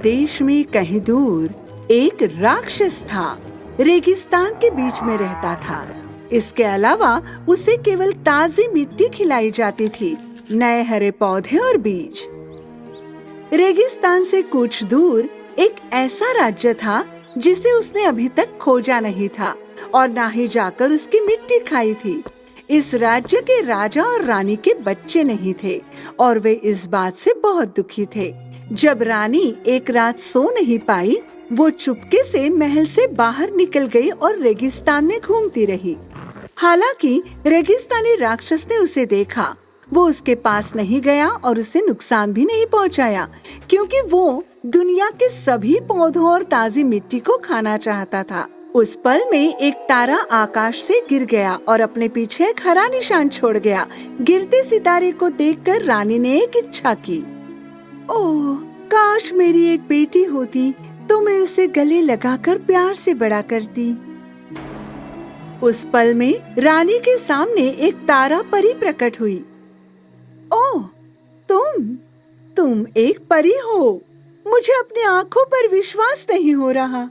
देश में कहीं दूर एक राक्षस था। रेगिस्तान के बीच में रहता था। इसके अलावा उसे केवल ताजी मिट्टी खिलाई जाती थी, नए हरे पौधे और बीज। रेगिस्तान से कुछ दूर एक ऐसा राज्य था जिसे उसने अभी तक खोजा नहीं था और ना ही जाकर उसकी मिट्टी खाई थी। इस राज्य के राजा और रानी के बच्चे नहीं थे और वे इस बात से बहुत दुखी थे। जब रानी एक रात सो नहीं पाई, वो चुपके से महल से बाहर निकल गई और रेगिस्तान में घूमती रही। हालांकि रेगिस्तानी राक्षस ने उसे देखा। वो उसके पास नहीं गया और उसे नुकसान भी नहीं पहुंचाया, क्योंकि वो दुनिया के सभी पौधों और ताजी मिट्टी को खाना चाहता था। उस पल में एक तारा आकाश से गिर गया और अपने पीछे एक हरा निशान छोड़ गया। गिरते सितारे को देखकर रानी ने एक इच्छा की। ओह, काश मेरी एक बेटी होती तो मैं उसे गले लगाकर प्यार से बड़ा करती। उस पल में रानी के सामने एक तारा परी प्रकट हुई। ओह, तुम एक परी हो। मुझे अपनी आँखों पर विश्वास नहीं हो रहा।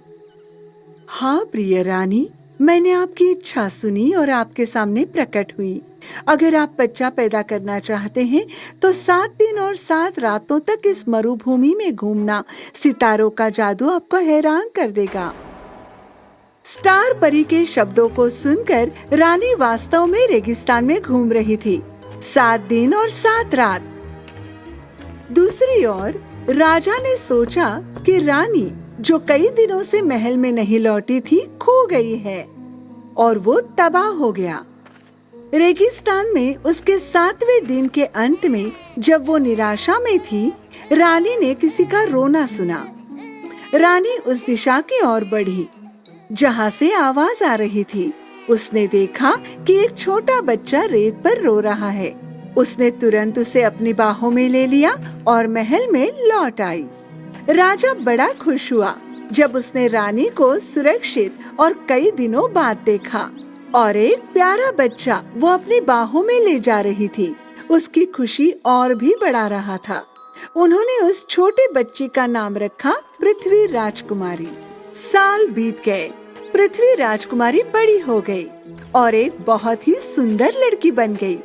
हाँ प्रिय रानी, मैंने आपकी इच्छा सुनी और आपके सामने प्रकट हुई। अगर आप बच्चा पैदा करना चाहते हैं तो 7 दिन और 7 रातों तक इस मरुभूमि में घूमना। सितारों का जादू आपको हैरान कर देगा। स्टार परी के शब्दों को सुनकर रानी वास्तव में रेगिस्तान में घूम रही थी, 7 दिन और 7 रात। दूसरी ओर राजा ने सोचा कि रानी, जो कई दिनों से महल में नहीं लौटी थी, खो गई है और वो तबाह हो गया। रेगिस्तान में उसके 7वें दिन के अंत में जब वो निराशा में थी, रानी ने किसी का रोना सुना। रानी उस दिशा की ओर बढ़ी जहाँ से आवाज आ रही थी। उसने देखा कि एक छोटा बच्चा रेत पर रो रहा है। उसने तुरंत उसे अपनी बाहों में ले लिया और महल में लौट आई। राजा बड़ा खुश हुआ जब उसने रानी को सुरक्षित और कई दिनों बाद देखा और एक प्यारा बच्चा वो अपनी बाहों में ले जा रही थी। उसकी खुशी और भी बढ़ा रहा था। उन्होंने उस छोटे बच्ची का नाम रखा पृथ्वी राजकुमारी। साल बीत गए। पृथ्वी राजकुमारी बड़ी हो गई और एक बहुत ही सुंदर लड़की बन गई।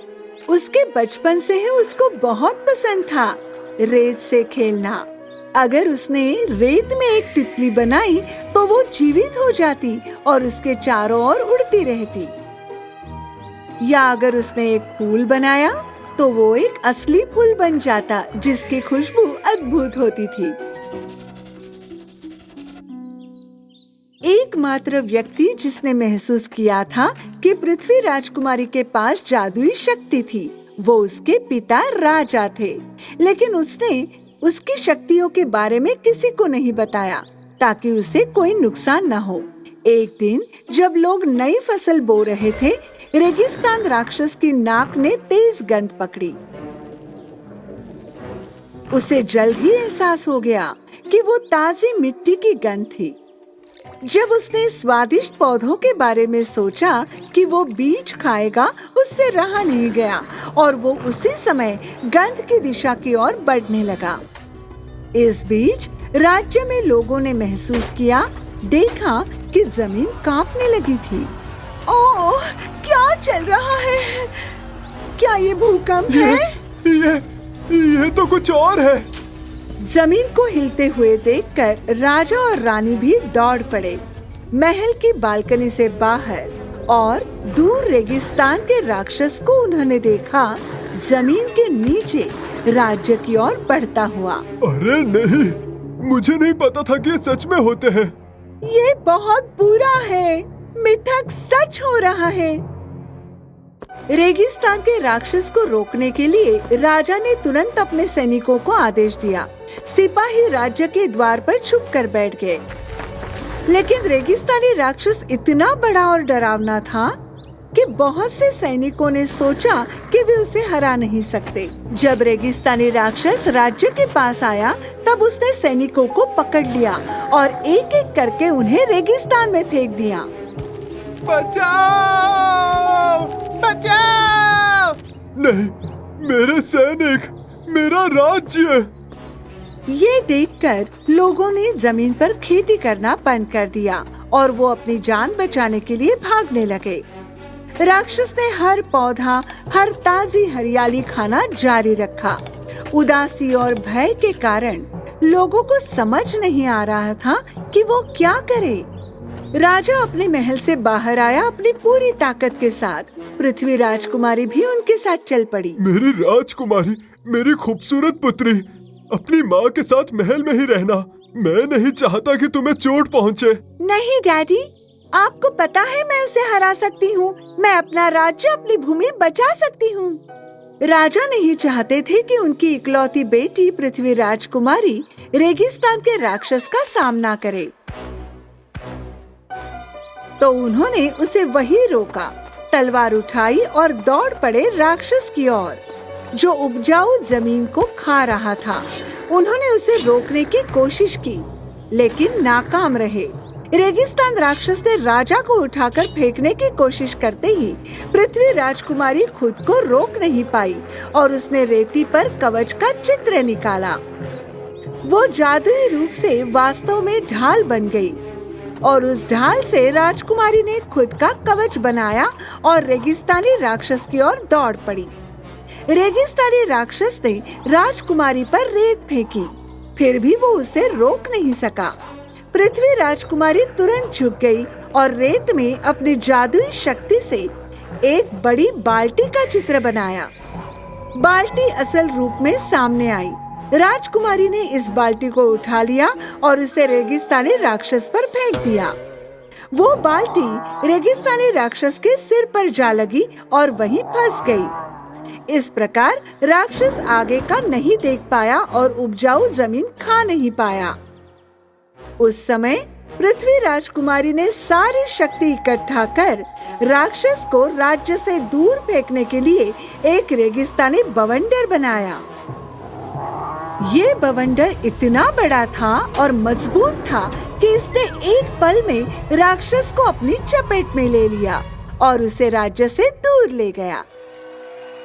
उसके बचपन से ही उसको बहुत पसंद था रेत से खेलना। अगर उसने रेत में एक तितली बनाई तो वो जीवित हो जाती और उसके चारों ओर उड़ती रहती। या अगर उसने एक फूल बनाया तो वो एक असली फूल बन जाता जिसकी खुशबू अद्भुत होती थी। एकमात्र व्यक्ति जिसने महसूस किया था कि पृथ्वी राजकुमारी के पास जादुई शक्ति थी, वो उसके पिता राजा थे। लेकिन उसने उसकी शक्तियों के बारे में किसी को नहीं बताया ताकि उसे कोई नुकसान न हो। एक दिन जब लोग नई फसल बो रहे थे, रेगिस्तान राक्षस की नाक ने तेज गंध पकड़ी। उसे जल्द ही एहसास हो गया कि वो ताजी मिट्टी की गंध थी। जब उसने स्वादिष्ट पौधों के बारे में सोचा कि वो बीज खाएगा, उससे रहा नहीं गया और वो उसी समय गंध की दिशा की ओर बढ़ने लगा। इस बीच राज्य में लोगों ने महसूस किया, देखा कि जमीन कांपने लगी थी। ओह, क्या चल रहा है? क्या ये भूकंप है? ये तो कुछ और है। जमीन को हिलते हुए देखकर राजा और रानी भी दौड़ पड़े महल की बालकनी से बाहर, और दूर रेगिस्तान के राक्षस को उन्होंने देखा जमीन के नीचे राज्य की ओर बढ़ता हुआ। अरे नहीं, मुझे नहीं पता था कि ये सच में होते हैं। ये बहुत बुरा है। मिथक सच हो रहा है। रेगिस्तान के राक्षस को रोकने के लिए राजा ने तुरंत अपने सैनिकों को आदेश दिया। सिपाही राज्य के द्वार पर छुप कर बैठ गए। लेकिन रेगिस्तानी राक्षस इतना बड़ा और डरावना था कि बहुत से सैनिकों ने सोचा कि वे उसे हरा नहीं सकते। जब रेगिस्तानी राक्षस राज्य के पास आया, तब उसने सैनिकों को पकड़ लिया और एक एक करके उन्हें रेगिस्तान में फेंक दिया। बचाओ! बचाओ! नहीं, मेरे सैनिक, मेरा राज्य! ये देखकर लोगों ने जमीन पर खेती करना बंद कर दिया और वो अपनी जान बचाने के लिए भागने लगे। राक्षस ने हर पौधा, हर ताजी हरियाली खाना जारी रखा। उदासी और भय के कारण लोगों को समझ नहीं आ रहा था कि वो क्या करे। राजा अपने महल से बाहर आया अपनी पूरी ताकत के साथ। पृथ्वी राजकुमारी भी उनके साथ चल पड़ी। मेरी राजकुमारी, मेरी खूबसूरत पुत्री, अपनी माँ के साथ महल में ही रहना। मैं नहीं चाहता कि तुम्हें चोट पहुँचे। नहीं डैडी, आपको पता है मैं उसे हरा सकती हूँ। मैं अपना राज्य, अपनी भूमि बचा सकती हूँ। राजा नहीं चाहते थे कि उनकी इकलौती बेटी पृथ्वी राजकुमारी रेगिस्तान के राक्षस का सामना करे, तो उन्होंने उसे वहीं रोका, तलवार उठाई और दौड़ पड़े राक्षस की ओर, जो उपजाऊ जमीन को खा रहा था। उन्होंने उसे रोकने की कोशिश की, लेकिन नाकाम रहे। रेगिस्तान राक्षस ने राजा को उठाकर फेंकने की कोशिश करते ही पृथ्वी राजकुमारी खुद को रोक नहीं पाई और उसने रेती पर कवच का चित्र निकाला। वो जादुई रूप से वास्तव में ढाल बन गई और उस ढाल से राजकुमारी ने खुद का कवच बनाया और रेगिस्तानी राक्षस की ओर दौड़ पड़ी। रेगिस्तानी राक्षस ने राजकुमारी पर रेत फेंकी, फिर भी वो उसे रोक नहीं सका। पृथ्वी राजकुमारी तुरंत झुक गई और रेत में अपनी जादुई शक्ति से एक बड़ी बाल्टी का चित्र बनाया। बाल्टी असल रूप में सामने आई। राजकुमारी ने इस बाल्टी को उठा लिया और उसे रेगिस्तानी राक्षस पर फेंक दिया। वो बाल्टी रेगिस्तानी राक्षस के सिर पर जा लगी और वहीं फंस गई। इस प्रकार राक्षस आगे का नहीं देख पाया और उपजाऊ जमीन खा नहीं पाया। उस समय पृथ्वी राजकुमारी ने सारी शक्ति इकट्ठा कर राक्षस को राज्य से दूर फेंकने के लिए एक रेगिस्तानी बवंडर बनाया। ये बवंडर इतना बड़ा था और मजबूत था कि इसने एक पल में राक्षस को अपनी चपेट में ले लिया और उसे राज्य से दूर ले गया।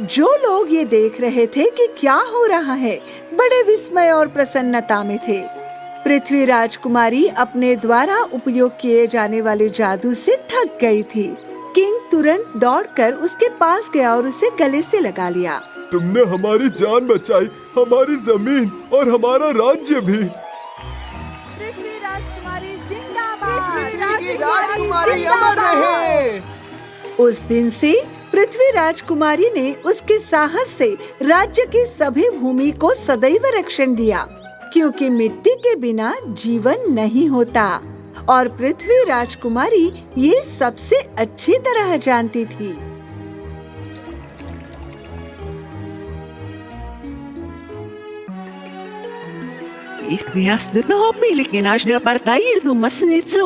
जो लोग ये देख रहे थे कि क्या हो रहा है, बड़े विस्मय और प्रसन्नता में थे। पृथ्वी राजकुमारी अपने द्वारा उपयोग किए जाने वाले जादू से थक गई थी। किंग तुरंत दौड़कर उसके पास गया और उसे गले से लगा लिया। तुमने हमारी जान बचाई, हमारी जमीन और हमारा राज्य भी। पृथ्वी राजकुमारी जिंदाबाद! राजकुमारी अमर रहे! उस दिन से पृथ्वी राजकुमारी ने उसके साहस से राज्य की सभी भूमि को सदैव रक्षण दिया, क्योंकि मिट्टी के बिना जीवन नहीं होता और पृथ्वी राजकुमारी ये सबसे अच्छी तरह जानती थी। Iastă topile că n-aș răparta irdu masnițu,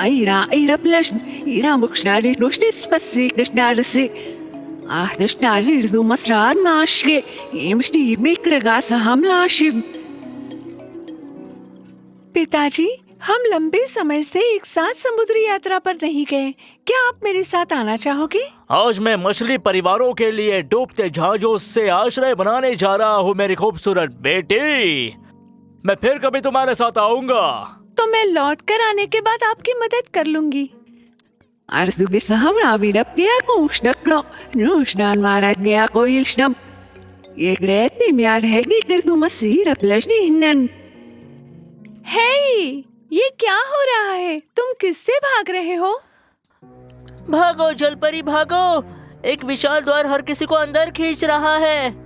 aira plășn, ira mucșnare noștri spasi cășnare se. Dășnare irdu masra nașke, im știi mikrega să हम लाशिव। पिताजी, हम लंबे समय से एक साथ समुद्री यात्रा पर नहीं गए। क्या आप मेरे साथ आना चाहोगे? आज मैं मछली परिवारों के लिए डूबते जहाजों से आश्रय बनाने जा रहा हूँ मेरी खूबसूरत बेटी। मैं फिर कभी तुम्हारे साथ आऊंगा। तो मैं लौट कर आने के बाद आपकी मदद कर लूंगी। Arzuge să हम राविडप गया को उष्णक्रो, नुष्णान मारत गया को इल्ष्णम। ये ग्रेती म्यार है कि कर तुम सीर प्लशनी हिन्नन। हे, ये क्या हो रहा है? तुम किससे भाग रहे हो? भागो जलपरी भागो! एक विशाल द्वार हर किसी को अंदर खींच रहा है।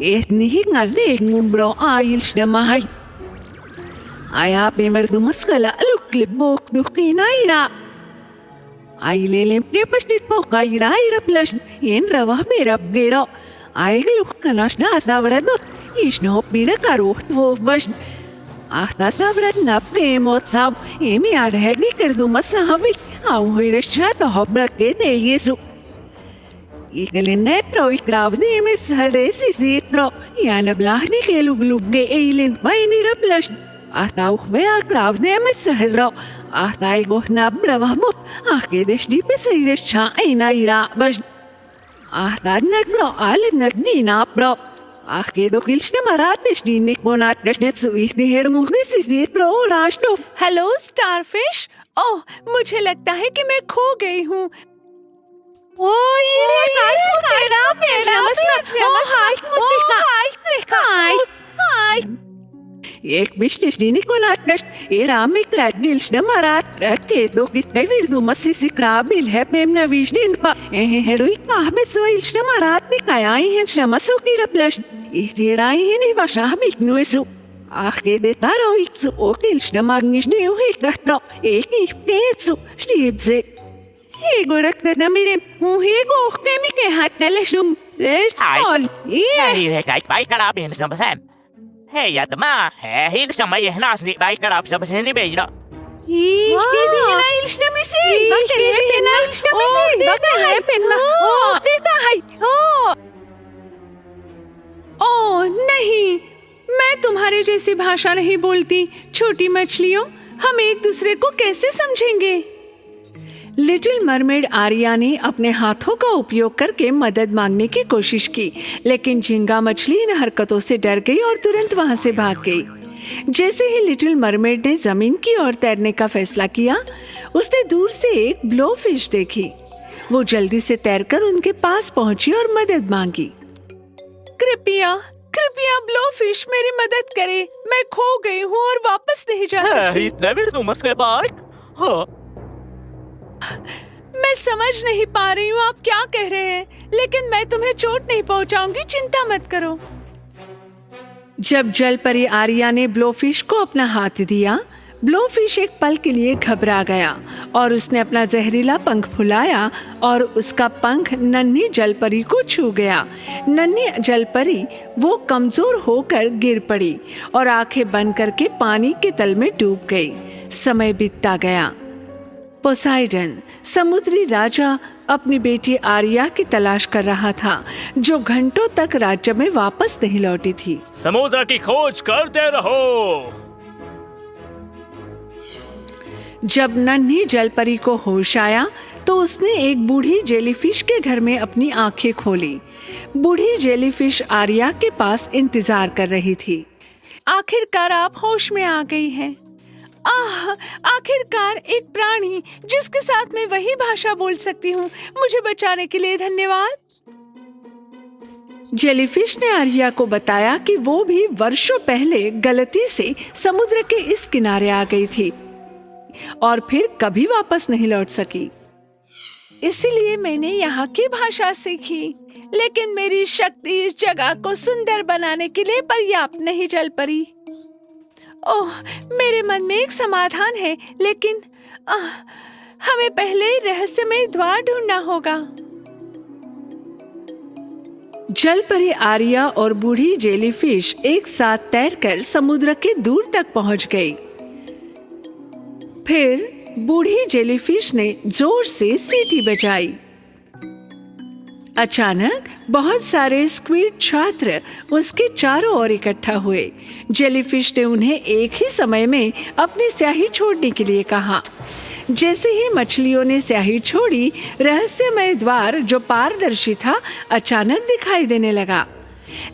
Etnihi ngarek ngumbro ailshnam ay. Aya pe merdumaskala aluklip bok dukkinaira. Ailelem prepastit pokaira ira plash en rava merab gero. Aigluk kanashna savradot ishno pira karuht vovbash. Ahta savrad na premotsav emi arhegi kardumasahavi auhireshat hobrake de Yesu. Igelinetro ikravdimis haresisitro yanablahni keluglugge eilin vainira plash. Ahta ukhvea kravdimis sahro. Ahta igohna bravamut ahkedeshdi pesairesha einaira bash. Ahta nagro alin nagnina bro. Arkedokilis na maratis dinik mo na atras suih di hermuk में सिसित्रो राष्ट्रो। Hello starfish. ओह, मुझे लगता है कि मैं खो गई हूँ। एक बिस्टिस dinik mo na atras iramik radils na marat arkedokit kay virdu masisi krabil hepem na vishdin pa heroik kahbet soils na marat ni kayai hen shamasuki raplash ihtirai hen ivashabik nuesu Arkedetaro iksu okils na magnisni uhikratro ekipetsu stibse Higurak na mirim uhigo kemike hatalashum restol Hei, kai karabin sa basem. Hei, yatma. Hei, sa may nas ni kai karab sa basem ni Beira. Ihtidilails na misin. Ihtidilails na misin. ओह नहीं, मैं तुम्हारे जैसी भाषा नहीं बोलती। छोटी मछलियों, हम एक दूसरे को कैसे समझेंगे? लिटिल मरमेड आर्या ने अपने हाथों का उपयोग करके मदद मांगने की कोशिश की, लेकिन झींगा मछली इन हरकतों से डर गई और तुरंत वहां से भाग गई। जैसे ही लिटिल मरमेड ने जमीन की ओर तैरने का फैसला किया, उसने दूर से एक ब्लोफिश देखी। वो जल्दी से तैरकर उनके पास पहुंची और मदद मांगी। कृपया कृपया ब्लोफिश, मेरी मदद करे। मैं खो गई हूँ और वापस नहीं जा सकती। मैं समझ नहीं पा रही हूँ आप क्या कह रहे हैं, लेकिन मैं तुम्हें चोट नहीं पहुँचाऊंगी, चिंता मत करो। जब जल परी आर्या ने ब्लोफिश को अपना हाथ दिया, ब्लोफिश एक पल के लिए घबरा गया और उसने अपना जहरीला पंख फुलाया और उसका पंख नन्ही जलपरी को छू गया। नन्ही जलपरी वो कमजोर होकर गिर पड़ी और आंखें बंद करके पानी के तल में डूब गई। समय बीतता गया। पोसाइडन, समुद्री राजा, अपनी बेटी आर्या की तलाश कर रहा था, जो घंटों तक राज्य में वापस नहीं लौटी थी। समुद्र की खोज करते रहो। जब नन्ही जलपरी को होश आया तो उसने एक बूढ़ी जेलीफिश के घर में अपनी आंखें खोली। बूढ़ी जेलीफिश आर्या के पास इंतजार कर रही थी। आखिरकार आप होश में आ गई हैं। आखिरकार एक प्राणी जिसके साथ मैं वही भाषा बोल सकती हूँ। मुझे बचाने के लिए धन्यवाद। जेलीफिश ने आर्या को बताया कि वो भी वर्षों पहले गलती से समुद्र के इस किनारे आ गई थी और फिर कभी वापस नहीं लौट सकी। इसीलिए मैंने यहाँ की भाषा सीखी, लेकिन मेरी शक्ति इस जगह को सुंदर बनाने के लिए पर्याप्त नहीं चल पड़ी। ओह, मेरे मन में एक समाधान है, लेकिन हमें पहले रहस्यमय द्वार ढूंढना होगा। जलपरी आर्या और बूढ़ी जेलीफिश एक साथ तैरकर समुद्र के दूर तक पहुंच गई। फिर बूढ़ी जेलीफिश ने जोर से सीटी बजाई। अचानक बहुत सारे स्क्विड छात्र उसके चारों ओर इकट्ठा हुए। जेलीफिश ने उन्हें एक ही समय में अपनी स्याही छोड़ने के लिए कहा। जैसे ही मछलियों ने स्याही छोड़ी, रहस्यमय द्वार जो पारदर्शी था अचानक दिखाई देने लगा,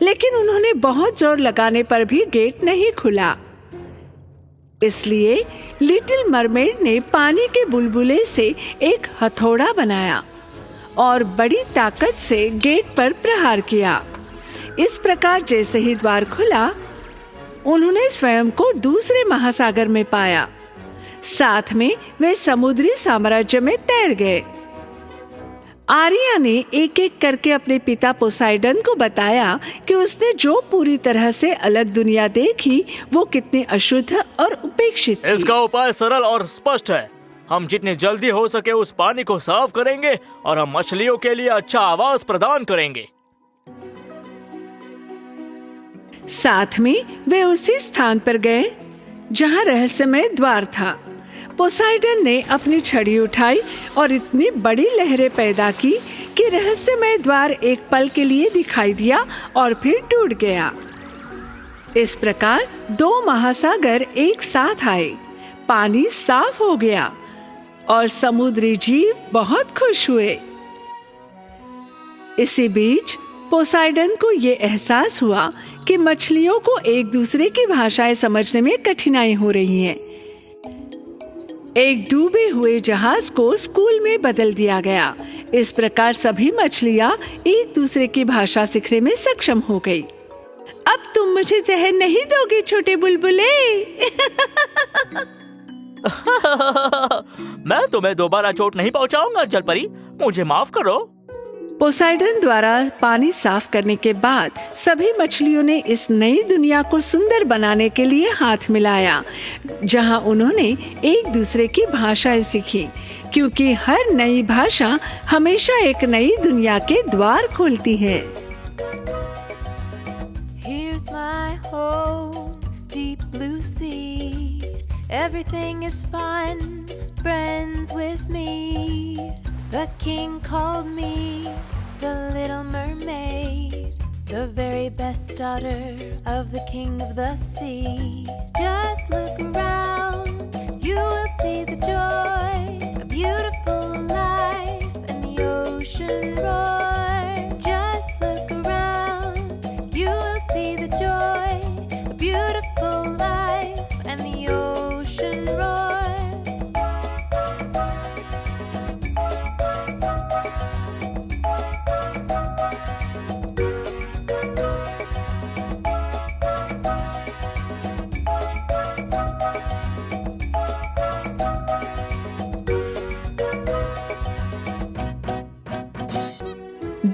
लेकिन उन्होंने बहुत जोर लगाने पर भी गेट नहीं खुला। इसलिए लिटिल मरमेड ने पानी के बुलबुले से एक हथौड़ा बनाया और बड़ी ताकत से गेट पर प्रहार किया। इस प्रकार जैसे ही द्वार खुला, उन्होंने स्वयं को दूसरे महासागर में पाया। साथ में वे समुद्री साम्राज्य में तैर गए। आर्या ने एक एक करके अपने पिता पोसाइडन को बताया कि उसने जो पूरी तरह से अलग दुनिया देखी वो कितनी अशुद्ध और उपेक्षित थी। इसका उपाय सरल और स्पष्ट है। हम जितनी जल्दी हो सके उस पानी को साफ करेंगे और हम मछलियों के लिए अच्छा आवास प्रदान करेंगे। साथ में वे उसी स्थान पर गए जहां रहस्यमय द्वार था। पोसाइडन ने अपनी छड़ी उठाई और इतनी बड़ी लहरें पैदा की कि रहस्यमय द्वार एक पल के लिए दिखाई दिया और फिर टूट गया। इस प्रकार दो महासागर एक साथ आए, पानी साफ हो गया और समुद्री जीव बहुत खुश हुए। इसी बीच पोसाइडन को ये एहसास हुआ कि मछलियों को एक दूसरे की भाषाएं समझने में कठिनाई हो रही है। एक डूबे हुए जहाज को स्कूल में बदल दिया गया। इस प्रकार सभी मछलियां एक दूसरे की भाषा सीखने में सक्षम हो गई। अब तुम मुझे जहर नहीं दोगे छोटे बुलबुले? मैं तुम्हें दोबारा चोट नहीं पहुंचाऊंगा जलपरी, मुझे माफ करो। पोसाइडन द्वारा पानी साफ करने के बाद सभी मछलियों ने इस नई दुनिया को सुंदर बनाने के लिए हाथ मिलाया, जहां उन्होंने एक दूसरे की भाषाएं सीखी, क्योंकि हर नई भाषा हमेशा एक नई दुनिया के द्वार खोलती है। Here's my home, deep blue sea. Everything is fun, friends with me. The king called me the little mermaid, the very best daughter of the king of the sea. Just look around, you will see the joy, a beautiful life and the ocean roar. Just look around, you will see the joy, a beautiful life and the ocean roar.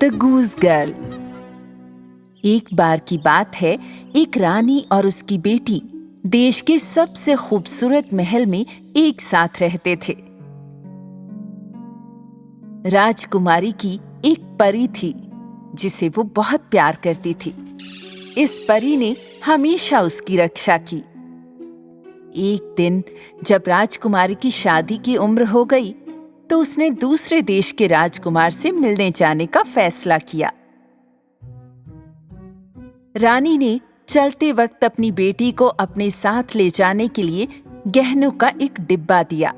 The goose girl. एक बार की बात है, एक रानी और उसकी बेटी देश के सबसे खूबसूरत महल में एक साथ रहते थे। राजकुमारी की एक परी थी जिसे वो बहुत प्यार करती थी। इस परी ने हमेशा उसकी रक्षा की। एक दिन जब राजकुमारी की शादी की उम्र हो गई तो उसने दूसरे देश के राजकुमार से मिलने जाने का फैसला किया। रानी ने चलते वक्त अपनी बेटी को अपने साथ ले जाने के लिए गहनों का एक डिब्बा दिया।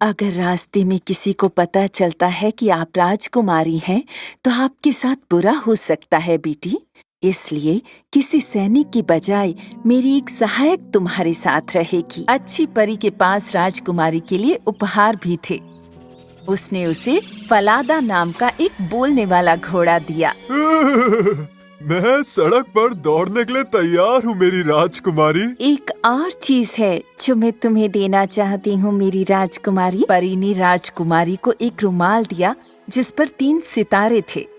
अगर रास्ते में किसी को पता चलता है कि आप राजकुमारी हैं, तो आपके साथ बुरा हो सकता है बेटी। इसलिए किसी सैनिक की बजाय मेरी एक सहायक तुम्हारे साथ रहेगी। अच्छी परी के पास राजकुमारी के लिए उपहार भी थे। उसने उसे फलादा नाम का एक बोलने वाला घोड़ा दिया। मैं सड़क पर दौड़ने के लिए तैयार हूँ मेरी राजकुमारी। एक और चीज है जो मैं तुम्हें देना चाहती हूँ मेरी राजकुमारी। परी ने राजकुमारी को एक रुमाल दिया जिस पर 3 सितारे थे।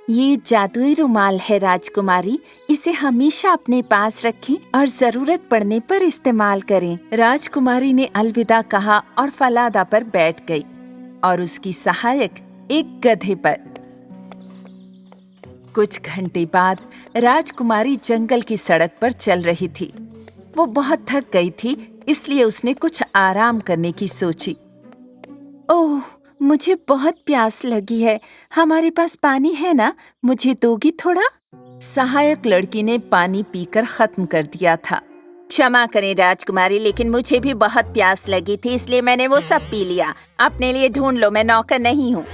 ये जादुई रुमाल है राजकुमारी, इसे हमेशा अपने पास रखें और जरूरत पड़ने पर इस्तेमाल करें। राजकुमारी ने अलविदा कहा और फलादा पर बैठ गई और उसकी सहायक एक गधे पर। कुछ घंटे बाद राजकुमारी जंगल की सड़क पर चल रही थी। वो बहुत थक गई थी, इसलिए उसने कुछ आराम करने की सोची। ओह, मुझे बहुत प्यास लगी है। हमारे पास पानी है ना? मुझे दोगी थोड़ा? सहायक लड़की ने पानी पीकर खत्म कर दिया था। क्षमा करें राजकुमारी, लेकिन मुझे भी बहुत प्यास लगी थी, इसलिए मैंने वो सब पी लिया। अपने लिए ढूंढ लो, मैं नौकर नहीं हूँ।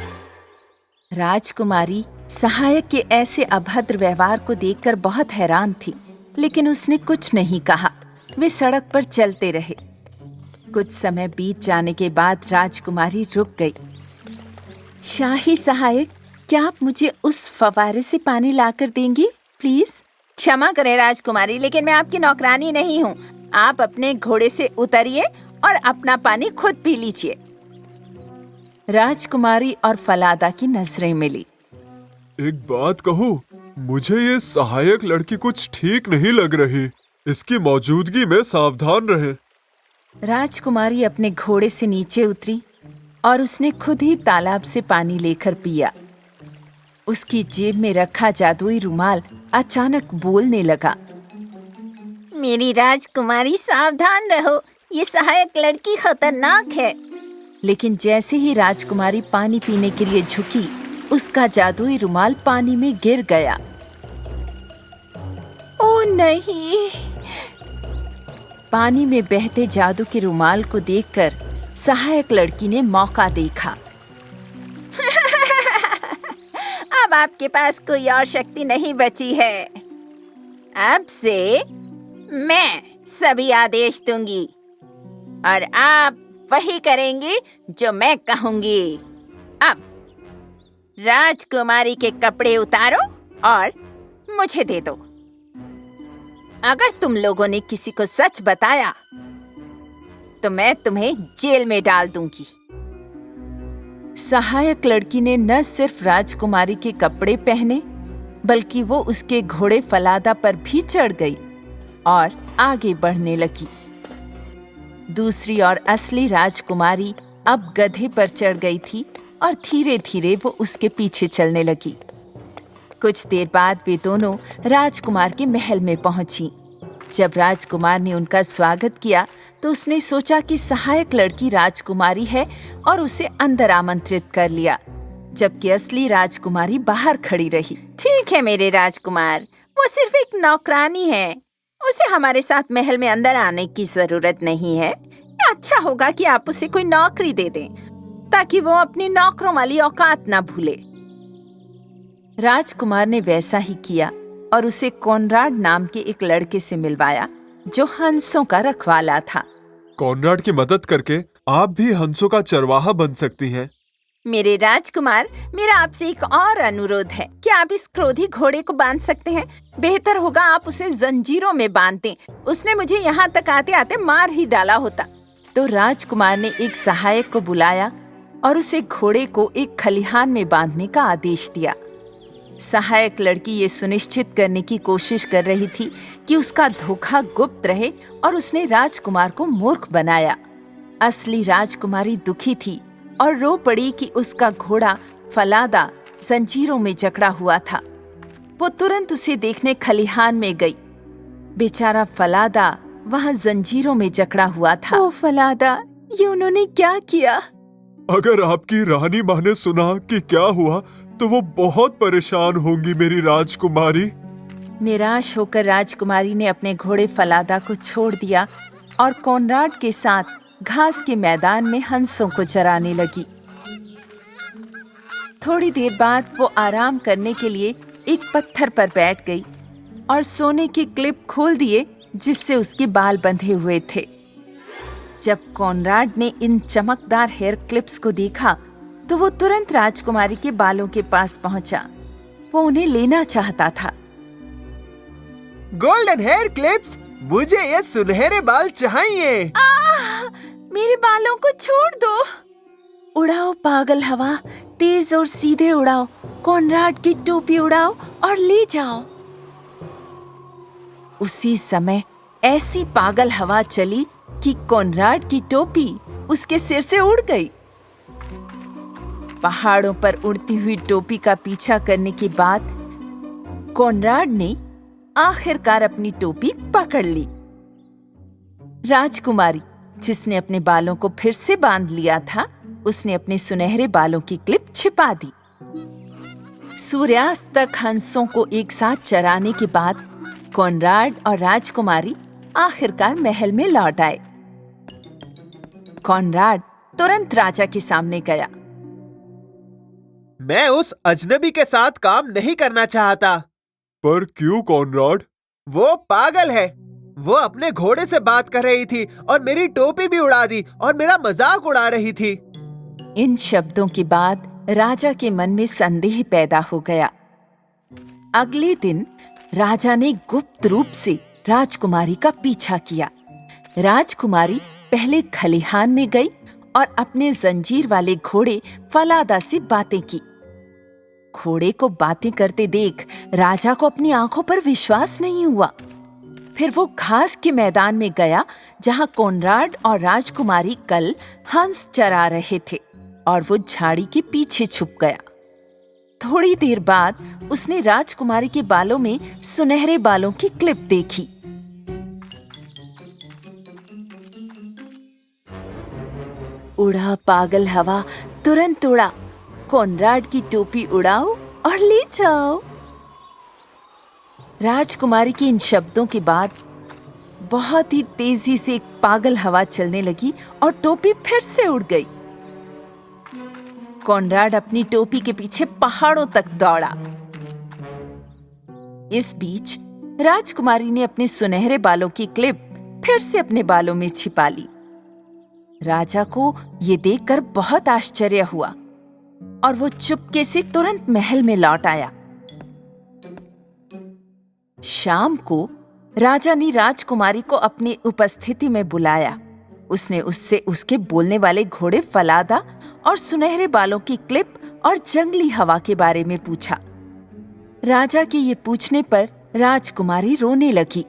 राजकुमारी सहायक के ऐसे अभद्र व्यवहार को देखकर बहुत हैरान थी, लेकिन उसने कुछ नहीं कहा। वे सड़क पर चलते रहे। कुछ समय बीत जाने के बाद राजकुमारी रुक गई। शाही सहायक, क्या आप मुझे उस फव्वारे से पानी लाकर देंगी प्लीज? क्षमा करें राजकुमारी, लेकिन मैं आपकी नौकरानी नहीं हूँ। आप अपने घोड़े से उतरिए और अपना पानी खुद पी लीजिए। राजकुमारी और फलादा की नजरें मिली। एक बात कहूँ, मुझे ये सहायक लड़की कुछ ठीक नहीं लग रही। इसकी मौजूदगी में सावधान रहें। राजकुमारी अपने घोड़े से नीचे उतरी और उसने खुद ही तालाब से पानी लेकर पिया। उसकी जेब में रखा जादुई रुमाल अचानक बोलने लगा। मेरी राजकुमारी, सावधान रहो, ये सहायक लड़की खतरनाक है। लेकिन जैसे ही राजकुमारी पानी पीने के लिए झुकी, उसका जादुई रुमाल पानी में गिर गया। ओह नहीं! पानी में बहते जादू के रुमाल को देखकर सहायक लड़की ने मौका देखा। अब आपके पास कोई और शक्ति नहीं बची है। अब से मैं सभी आदेश दूंगी और आप वही करेंगे जो मैं कहूंगी। अब राजकुमारी के कपड़े उतारो और मुझे दे दो। अगर तुम लोगों ने किसी को सच बताया तो मैं तुम्हें जेल में डाल दूंगी। सहायक लड़की ने न सिर्फ राजकुमारी के कपड़े पहने बल्कि वो उसके घोड़े फलादा पर भी चढ़ गई और आगे बढ़ने लगी। दूसरी ओर असली राजकुमारी अब गधे पर चढ़ गई थी और धीरे धीरे वो उसके पीछे चलने लगी। कुछ देर बाद वे दोनों राजकुमार के महल में पहुंची। जब राजकुमार ने उनका स्वागत किया तो उसने सोचा कि सहायक लड़की राजकुमारी है और उसे अंदर आमंत्रित कर लिया, जबकि असली राजकुमारी बाहर खड़ी रही। ठीक है मेरे राजकुमार, वो सिर्फ एक नौकरानी है, उसे हमारे साथ महल में अंदर आने की जरूरत नहीं है। अच्छा होगा कि आप उसे कोई नौकरी दे दें ताकि वो अपनी नौकरों वाली औकात ना भूले। राजकुमार ने वैसा ही किया और उसे कॉनराड नाम के एक लड़के से मिलवाया जो हंसों का रखवाला था। कॉनराड की मदद करके आप भी हंसों का चरवाहा बन सकती हैं। मेरे राजकुमार, मेरा आपसे एक और अनुरोध है। क्या आप इस क्रोधी घोड़े को बांध सकते हैं? बेहतर होगा आप उसे जंजीरों में बांध दें। उसने मुझे यहाँ तक आते आते मार ही डाला होता। तो राजकुमार ने एक सहायक को बुलाया और उसे घोड़े को एक खलिहान में बांधने का आदेश दिया। सहायक लड़की ये सुनिश्चित करने की कोशिश कर रही थी कि उसका धोखा गुप्त रहे और उसने राजकुमार को मूर्ख बनाया। असली राजकुमारी दुखी थी और रो पड़ी कि उसका घोड़ा फलादा जंजीरों में जकड़ा हुआ था। वो तुरंत उसे देखने खलिहान में गई। बेचारा फलादा वहाँ जंजीरों में जकड़ा हुआ था। ओ फलादा, ये उन्होंने क्या किया? अगर आपकी रानी माँ ने सुना कि क्या हुआ तो वो बहुत परेशान होंगी मेरी राजकुमारी। निराश होकर राजकुमारी ने अपने घोड़े फलादा को छोड़ दिया और कॉनराड के साथ घास के मैदान में हंसों को चराने लगी। थोड़ी देर बाद वो आराम करने के लिए एक पत्थर पर बैठ गई और सोने के क्लिप खोल दिए जिससे उसके बाल बंधे हुए थे। जब कॉनराड ने इन चमकदार हेयर क्लिप्स को देखा तो वो तुरंत राजकुमारी के बालों के पास पहुंचा। वो उन्हें लेना चाहता था। गोल्डन हेयर क्लिप्स, मुझे ये सुनहरे बाल चाहिए। मेरे बालों को छोड़ दो। उड़ाओ पागल हवा, तेज और सीधे उड़ाओ। कॉनराड की टोपी उड़ाओ और ले जाओ। उसी समय ऐसी पागल हवा चली कि कॉनराड की टोपी उसके सिर से उड़ गई। पहाड़ों पर उड़ती हुई टोपी का पीछा करने के बाद कॉनराड ने आखिरकार अपनी टोपी पकड़ ली। राजकुमारी, जिसने अपने बालों को फिर से बांध लिया था, उसने अपने सुनहरे बालों की क्लिप छिपा दी। सूर्यास्त तक हंसों को एक साथ चराने के बाद कॉनराड और राजकुमारी आखिरकार महल में लौट आए। कॉनराड तुरंत राजा के सामने गया। मैं उस अजनबी के साथ काम नहीं करना चाहता। पर क्यों कॉनराड? वो पागल है। वो अपने घोड़े से बात कर रही थी और मेरी टोपी भी उड़ा दी और मेरा मजाक उड़ा रही थी। इन शब्दों के बाद राजा के मन में संदेह पैदा हो गया। अगले दिन राजा ने गुप्त रूप से राजकुमारी का पीछा किया। राजकुमारी पहले खलिहान में गई और अपने जंजीर वाले घोड़े फलादा से बातें की। घोड़े को बातें करते देख राजा को अपनी आंखों पर विश्वास नहीं हुआ। फिर वो घास के मैदान में गया जहां कॉनराड और राजकुमारी कल हंस चरा रहे थे और वो झाड़ी के पीछे छुप गया। थोड़ी देर बाद उसने राजकुमारी के बालों में सुनहरे बालों की क्लिप देखी। उड़ा पागल हवा, तुरंत उड़ा। कॉनराड की टोपी उड़ाओ और ले जाओ। राजकुमारी के इन शब्दों के बाद बहुत ही तेजी से एक पागल हवा चलने लगी और टोपी फिर से उड़ गई। कॉनराड अपनी टोपी के पीछे पहाड़ों तक दौड़ा। इस बीच राजकुमारी ने अपने सुनहरे बालों की क्लिप फिर से अपने बालों में छिपा ली। राजा को ये देखकर बहुत आश्चर्य हुआ और वो चुपके से तुरंत महल में लौट आया। शाम को राजा ने राजकुमारी को अपनी उपस्थिति में बुलाया। उसने उससे उसके बोलने वाले घोड़े फलादा और सुनहरे बालों की क्लिप और जंगली हवा के बारे में पूछा। राजा के ये पूछने पर राजकुमारी रोने लगी।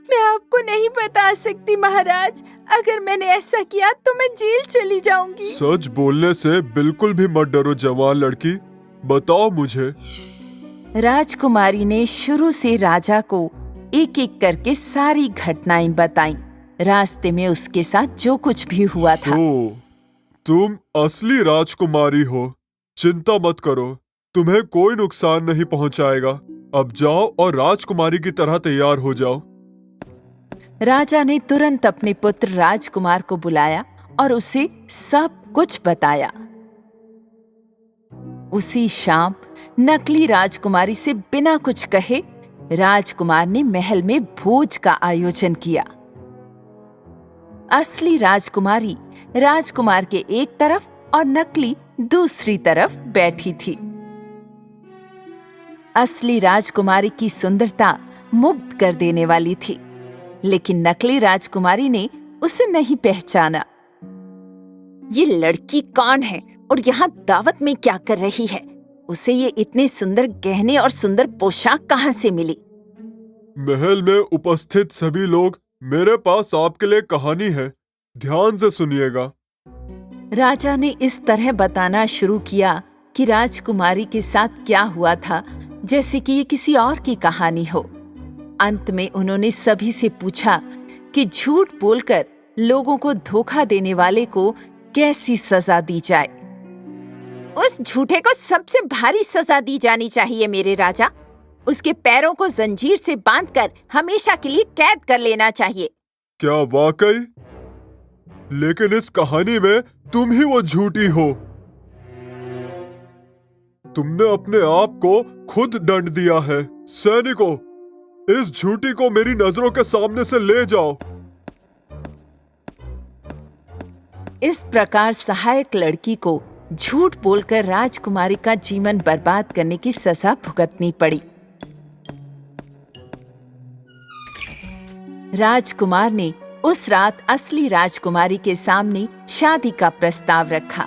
मैं आपको नहीं बता सकती महाराज, अगर मैंने ऐसा किया तो मैं जेल चली जाऊंगी। सच बोलने से बिल्कुल भी मत डरो जवान लड़की, बताओ मुझे। राजकुमारी ने शुरू से राजा को एक एक करके सारी घटनाएं बताईं। रास्ते में उसके साथ जो कुछ भी हुआ था। ओ, तुम असली राजकुमारी हो। चिंता मत करो, तुम्हें कोई नुकसान नहीं पहुंचाएगा। अब जाओ और राजकुमारी की तरह तैयार हो जाओ। राजा ने तुरंत अपने पुत्र राजकुमार को बुलाया और उसे सब कुछ बताया। उसी शाम नकली राजकुमारी से बिना कुछ कहे राजकुमार ने महल में भोज का आयोजन किया। असली राजकुमारी राजकुमार के एक तरफ और नकली दूसरी तरफ बैठी थी। असली राजकुमारी की सुंदरता मुग्ध कर देने वाली थी, लेकिन नकली राजकुमारी ने उसे नहीं पहचाना। ये लड़की कौन है और यहाँ दावत में क्या कर रही है? उसे ये इतने सुंदर गहने और सुंदर पोशाक कहाँ से मिली? महल में उपस्थित सभी लोग, मेरे पास आपके लिए कहानी है, ध्यान से सुनिएगा। राजा ने इस तरह बताना शुरू किया कि राजकुमारी के साथ क्या हुआ था, जैसे कि ये किसी और की कहानी हो। अंत में उन्होंने सभी से पूछा कि झूठ बोलकर लोगों को धोखा देने वाले को कैसी सजा दी जाए। उस झूठे को सबसे भारी सजा दी जानी चाहिए मेरे राजा। उसके पैरों को जंजीर से बांधकर हमेशा के लिए कैद कर लेना चाहिए। क्या वाकई? लेकिन इस कहानी में तुम ही वो झूठी हो। तुमने अपने आप को खुद दंड दिया है। सैनिकों, इस झूठी को मेरी नजरों के सामने से ले जाओ। इस प्रकार सहायक लड़की को झूठ बोलकर राजकुमारी का जीवन बर्बाद करने की सजा भुगतनी पड़ी। राजकुमार ने उस रात असली राजकुमारी के सामने शादी का प्रस्ताव रखा।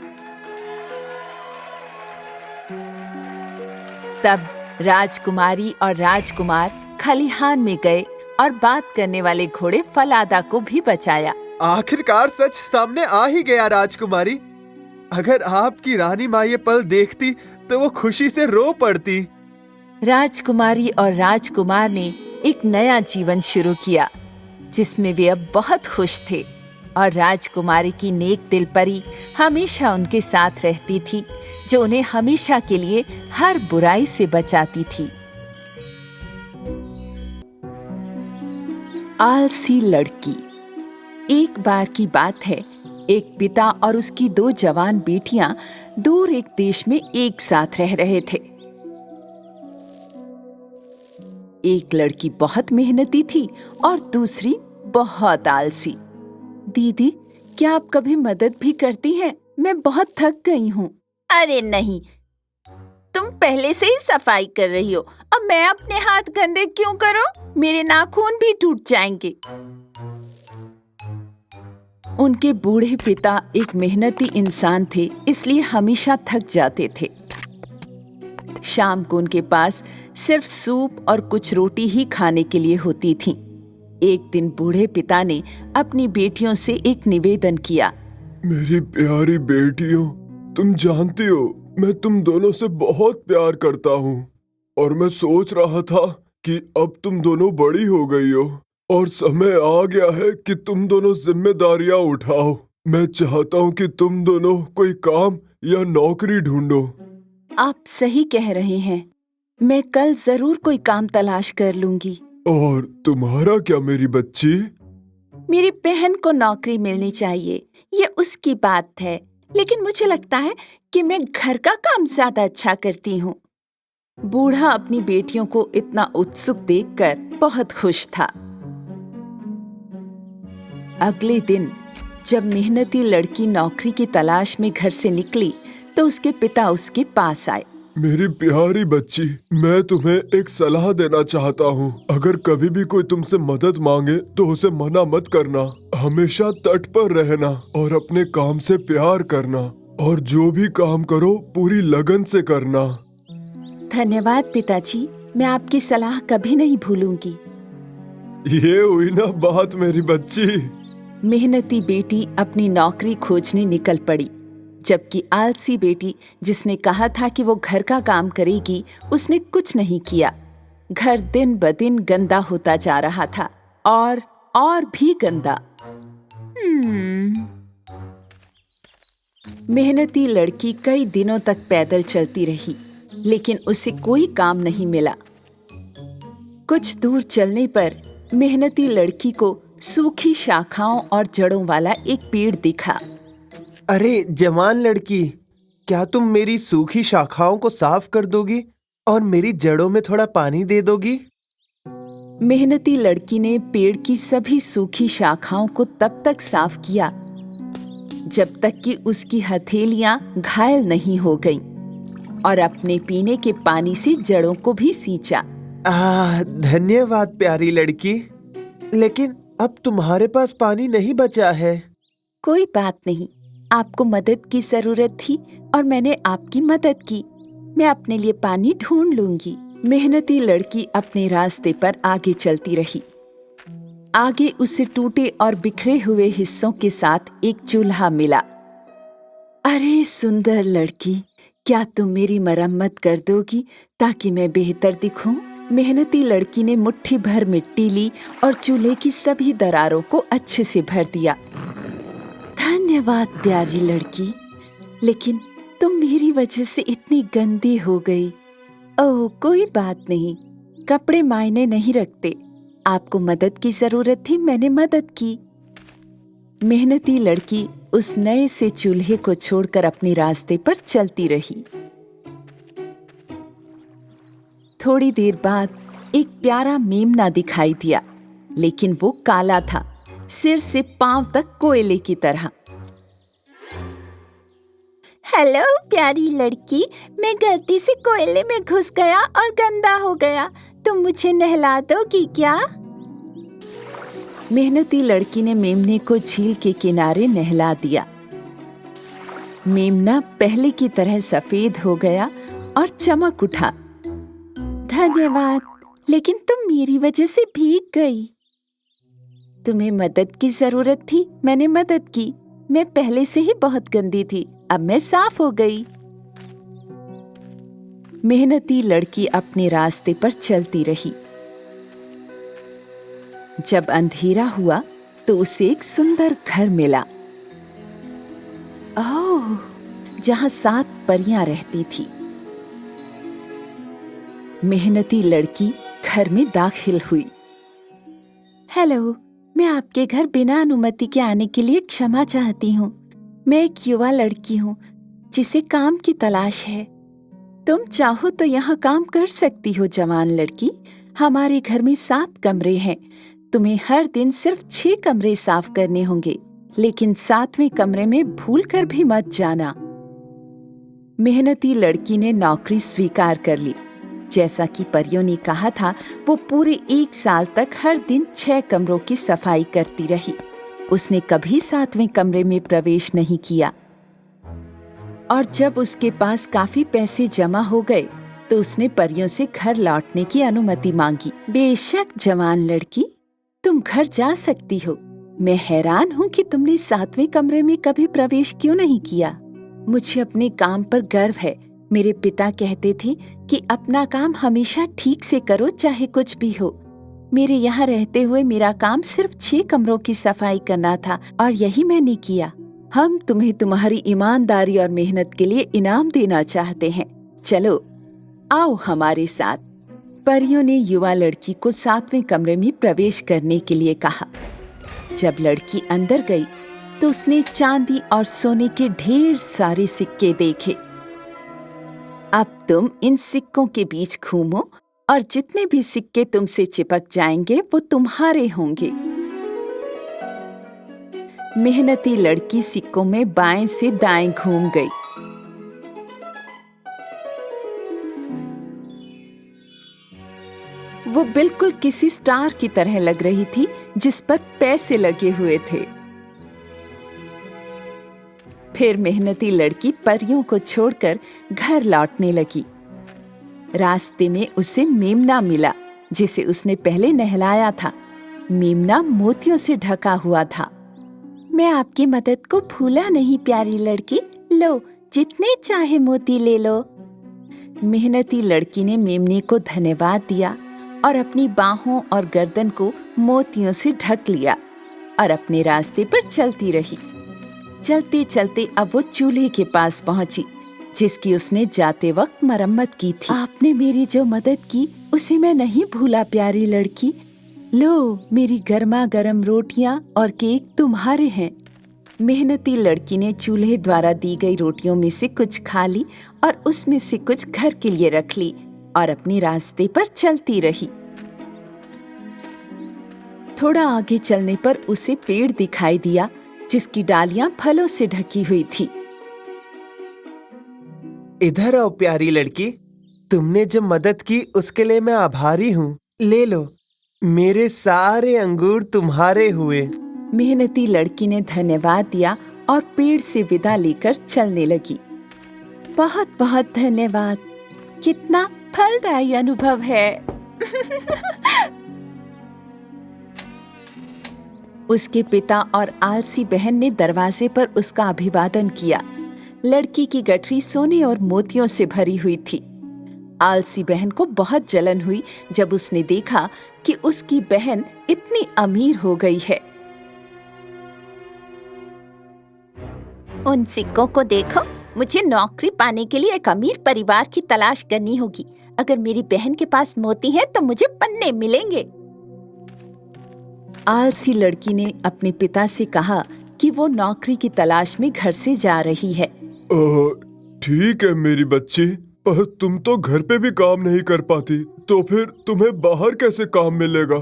तब राजकुमारी और राजकुमार खलिहान में गए और बात करने वाले घोड़े फलादा को भी बचाया। आखिरकार सच सामने आ ही गया राजकुमारी। अगर आपकी रानी माँ ये पल देखती तो वो खुशी से रो पड़ती। राजकुमारी और राजकुमार ने एक नया जीवन शुरू किया, जिसमें वे अब बहुत खुश थे और राजकुमारी की नेक दिल परी हमेशा उनके साथ रहती थी, जो उन्हें हमेशा के लिए हर बुराई से बचाती थी। आलसी लड़की। एक बार की बात है, एक पिता और उसकी 2 जवान बेटियां दूर एक देश में एक साथ रह रहे थे। एक लड़की बहुत मेहनती थी और दूसरी बहुत आलसी। दीदी, क्या आप कभी मदद भी करती हैं? मैं बहुत थक गई हूँ। अरे नहीं, तुम पहले से ही सफाई कर रही हो, अब मैं अपने हाथ गंदे क्यों करूं? मेरे नाखून भी टूट जाएंगे। उनके बूढ़े पिता एक मेहनती इंसान थे, इसलिए हमेशा थक जाते थे। शाम को उनके पास सिर्फ सूप और कुछ रोटी ही खाने के लिए होती थी। एक दिन बूढ़े पिता ने अपनी बेटियों से एक निवेदन किया। मेरी प्यारी बेटियों, तुम जानती हो मैं तुम दोनों से बहुत प्यार करता हूँ और मैं सोच रहा था कि अब तुम दोनों बड़ी हो गई हो और समय आ गया है कि तुम दोनों जिम्मेदारियां उठाओ। मैं चाहता हूँ कि तुम दोनों कोई काम या नौकरी ढूंढो। आप सही कह रहे हैं, मैं कल जरूर कोई काम तलाश कर लूंगी। और तुम्हारा क्या मेरी बच्ची? मेरी बहन को नौकरी मिलनी चाहिए, ये उसकी बात है, लेकिन मुझे लगता है कि मैं घर का काम ज्यादा अच्छा करती हूँ। बूढ़ा अपनी बेटियों को इतना उत्सुक देखकर बहुत खुश था। अगले दिन जब मेहनती लड़की नौकरी की तलाश में घर से निकली तो उसके पिता उसके पास आए। मेरी प्यारी बच्ची, मैं तुम्हें एक सलाह देना चाहता हूँ। अगर कभी भी कोई तुमसे मदद मांगे तो उसे मना मत करना। हमेशा तट पर रहना और अपने काम से प्यार करना, और जो भी काम करो पूरी लगन से करना। धन्यवाद पिताजी, मैं आपकी सलाह कभी नहीं भूलूंगी। ये हुई ना बात मेरी बच्ची। मेहनती बेटी अपनी नौकरी खोजने निकल पड़ी, जबकि आलसी बेटी, जिसने कहा था कि वो घर का काम करेगी, उसने कुछ नहीं किया। घर दिन ब दिन गंदा होता जा रहा था और भी गंदा। मेहनती लड़की कई दिनों तक पैदल चलती रही, लेकिन उसे कोई काम नहीं मिला। कुछ दूर चलने पर मेहनती लड़की को सूखी शाखाओं और जड़ों वाला एक पेड़ दिखा। अरे जवान लड़की, क्या तुम मेरी सूखी शाखाओं को साफ कर दोगी और मेरी जड़ों में थोड़ा पानी दे दोगी? मेहनती लड़की ने पेड़ की सभी सूखी शाखाओं को तब तक साफ किया जब तक कि उसकी हथेलियां घायल नहीं हो गईं, और अपने पीने के पानी से जड़ों को भी सींचा। धन्यवाद प्यारी लड़की, लेकिन अब तुम्हारे पास पानी नहीं बचा है। कोई बात नहीं, आपको मदद की जरूरत थी और मैंने आपकी मदद की। मैं अपने लिए पानी ढूंढ लूंगी। मेहनती लड़की अपने रास्ते पर आगे चलती रही। आगे उसे टूटे और बिखरे हुए हिस्सों के साथ एक चूल्हा मिला। अरे सुंदर लड़की, क्या तुम मेरी मरम्मत कर दोगी ताकि मैं बेहतर दिखूं? मेहनती लड़की ने मुट्ठी भर मिट्टी ली और चूल्हे की सभी दरारों को अच्छे से भर दिया। धन्यवाद प्यारी लड़की, लेकिन तुम मेरी वजह से इतनी गंदी हो गई। ओह कोई बात नहीं, कपड़े मायने नहीं रखते। आपको मदद की जरूरत थी, मैंने मदद की। मेहनती लड़की उस नए से चूल्हे को छोड़कर अपने रास्ते पर चलती रही। थोड़ी देर बाद एक प्यारा मेमना दिखाई दिया, लेकिन वो काला था, सिर से पांव तक कोयले की तरह। हेलो प्यारी लड़की, मैं गलती से कोयले में घुस गया और गंदा हो गया। तुम मुझे नहला दोगी क्या? मेहनती लड़की ने मेमने को झील के किनारे नहला दिया। मेमना पहले की तरह सफेद हो गया और चमक उठा। धन्यवाद, लेकिन तुम मेरी वजह से भीग गई। तुम्हें मदद की जरूरत थी, मैंने मदद की। मैं पहले से ही बहुत गंदी थी, अब मैं साफ हो गई। मेहनती लड़की अपने रास्ते पर चलती रही। जब अंधेरा हुआ तो उसे एक सुंदर घर मिला। ओह, जहां 7 परियां रहती थी। मेहनती लड़की घर में दाखिल हुई। हेलो, मैं आपके घर बिना अनुमति के आने के लिए क्षमा चाहती हूँ। मैं एक युवा लड़की हूँ जिसे काम की तलाश है। तुम चाहो तो यहाँ काम कर सकती हो जवान लड़की। हमारे घर में 7 कमरे हैं। तुम्हें हर दिन सिर्फ 6 कमरे साफ करने होंगे, लेकिन 7वें कमरे में भूलकर भी मत जाना। मेहनती लड़की ने नौकरी स्वीकार कर ली। जैसा कि परियों ने कहा था, वो पूरे 1 साल तक हर दिन 6 कमरों की सफाई करती रही। उसने कभी 7वें कमरे में प्रवेश नहीं किया। और जब उसके पास काफी पैसे जमा हो गए तो उसने परियों से घर लौटने की अनुमति मांगी। बेशक जवान लड़की, तुम घर जा सकती हो। मैं हैरान हूँ कि तुमने 7वें कमरे में कभी प्रवेश क्यों नहीं किया। मुझे अपने काम पर गर्व है। मेरे पिता कहते थे कि अपना काम हमेशा ठीक से करो, चाहे कुछ भी हो। मेरे यहाँ रहते हुए मेरा काम सिर्फ 6 कमरों की सफाई करना था और यही मैंने किया। हम तुम्हें तुम्हारी ईमानदारी और मेहनत के लिए इनाम देना चाहते हैं। चलो आओ हमारे साथ। परियों ने युवा लड़की को 7वें कमरे में प्रवेश करने के लिए कहा। जब लड़की अंदर गई तो उसने चांदी और सोने के ढेर सारे सिक्के देखे। अब तुम इन सिक्कों के बीच घूमो और जितने भी सिक्के तुमसे चिपक जाएंगे वो तुम्हारे होंगे। मेहनती लड़की सिक्कों में बाएं से दाएं घूम गई। वो बिल्कुल किसी स्टार की तरह लग रही थी जिस पर पैसे लगे हुए थे। फिर मेहनती लड़की परियों को छोड़कर घर लौटने लगी। रास्ते में उसे मेमना मिला जिसे उसने पहले नहलाया था। मेमना मोतियों से ढका हुआ था। मैं आपकी मदद को भूला नहीं प्यारी लड़की, लो जितने चाहे मोती ले लो। मेहनती लड़की ने मेमने को धन्यवाद दिया और अपनी बाहों और गर्दन को मोतियों से ढक लिया और अपने रास्ते पर चलती रही। चलते चलते अब वो चूल्हे के पास पहुंची जिसकी उसने जाते वक्त मरम्मत की थी। आपने मेरी जो मदद की उसे मैं नहीं भूला प्यारी लड़की। लो मेरी गर्मा गर्म रोटियां और केक तुम्हारे हैं। मेहनती लड़की ने चूल्हे द्वारा दी गई रोटियों में से कुछ खा ली और उसमें से कुछ घर के लिए रख ली और अपने रास्ते पर चलती रही। थोड़ा आगे चलने पर उसे पेड़ दिखाई दिया जिसकी डालियां फलों से ढकी हुई थी। इधर आओ प्यारी लड़की, तुमने जो मदद की उसके लिए मैं आभारी हूँ। ले लो, मेरे सारे अंगूर तुम्हारे हुए। मेहनती लड़की ने धन्यवाद दिया और पेड़ से विदा लेकर चलने लगी। बहुत बहुत धन्यवाद, कितना फलदायी अनुभव है। उसके पिता और आलसी बहन ने दरवाजे पर उसका अभिवादन किया। लड़की की गठरी सोने और मोतियों से भरी हुई थी। आलसी बहन को बहुत जलन हुई जब उसने देखा कि उसकी बहन इतनी अमीर हो गई है। उन सिक्कों को देखो, मुझे नौकरी पाने के लिए एक अमीर परिवार की तलाश करनी होगी। अगर मेरी बहन के पास मोती है तो मुझे पन्ने मिलेंगे। आलसी लड़की ने अपने पिता से कहा कि वो नौकरी की तलाश में घर से जा रही है। ठीक है मेरी बच्ची, पर तुम तो घर पे भी काम नहीं कर पाती, तो फिर तुम्हें बाहर कैसे काम मिलेगा?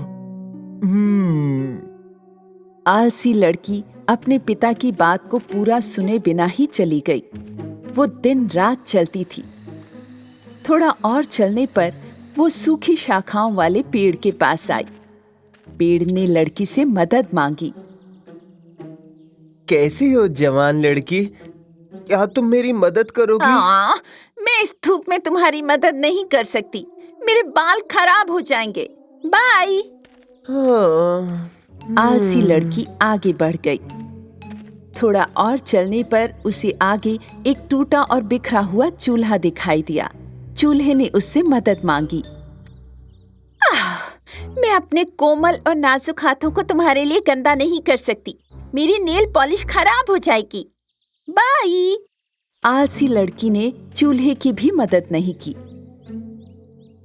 आलसी लड़की अपने पिता की बात को पूरा सुने बिना ही चली गई। वो दिन रात चलती थी। थोड़ा और चलने पर वो सूखी शाखाओं वाले पेड़ के पास आई। पेड़ ने लड़की से मदद मांगी। कैसी हो जवान लड़की, क्या तुम मेरी मदद करोगी? मैं इस धूप में तुम्हारी मदद नहीं कर सकती, मेरे बाल खराब हो जाएंगे। बाय। आलसी लड़की आगे बढ़ गई। थोड़ा और चलने पर उसे आगे एक टूटा और बिखरा हुआ चूल्हा दिखाई दिया। चूल्हे ने उससे मदद मांगी। मैं अपने कोमल और नाजुक हाथों को तुम्हारे लिए गंदा नहीं कर सकती, मेरी नेल पॉलिश खराब हो जाएगी। बाय। आलसी लड़की ने चूल्हे की भी मदद नहीं की।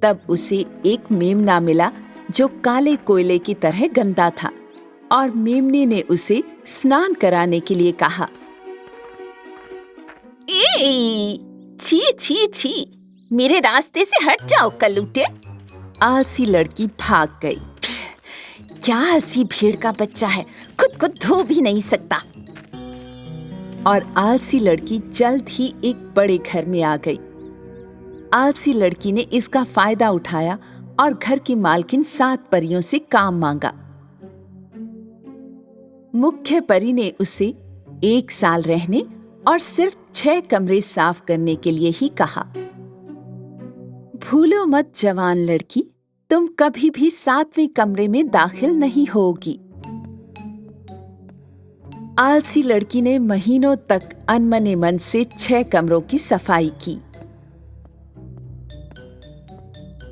तब उसे एक मेमना मिला जो काले कोयले की तरह गंदा था और मेमने ने उसे स्नान कराने के लिए कहा। छी छी छी, मेरे रास्ते से हट जाओ कल्लूटे। आलसी लड़की भाग गई। क्या आलसी भेड़ का बच्चा है, खुद को धो भी नहीं सकता। और आलसी लड़की जल्द ही एक बड़े घर में आ गई। आलसी लड़की ने इसका फायदा उठाया और घर की मालकिन 7 परियों से काम मांगा। मुख्य परी ने उसे 1 साल रहने और सिर्फ 6 कमरे साफ करने के लिए ही कहा। भूलो मत जवान लड़की, तुम कभी भी 7वें कमरे में दाखिल नहीं होगी। आलसी लड़की ने महीनों तक अनमने मन से 6 कमरों की सफाई की।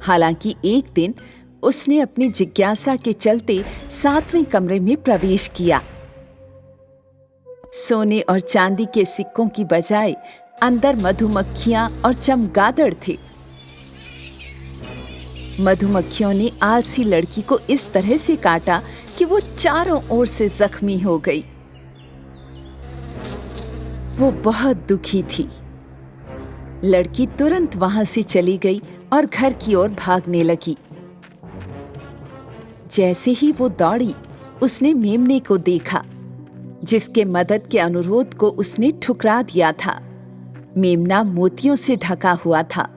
हालांकि एक दिन उसने अपनी जिज्ञासा के चलते 7वें कमरे में प्रवेश किया। सोने और चांदी के सिक्कों की बजाय अंदर मधुमक्खियां और चमगादड़ थे। मधुमक्खियों ने आलसी लड़की को इस तरह से काटा कि वो चारों ओर से जख्मी हो गई। वो बहुत दुखी थी। लड़की तुरंत वहां से चली गई और घर की ओर भागने लगी। जैसे ही वो दौड़ी, उसने मेमने को देखा, जिसके मदद के अनुरोध को उसने ठुकरा दिया था। मेमना मोतियों से ढका हुआ था।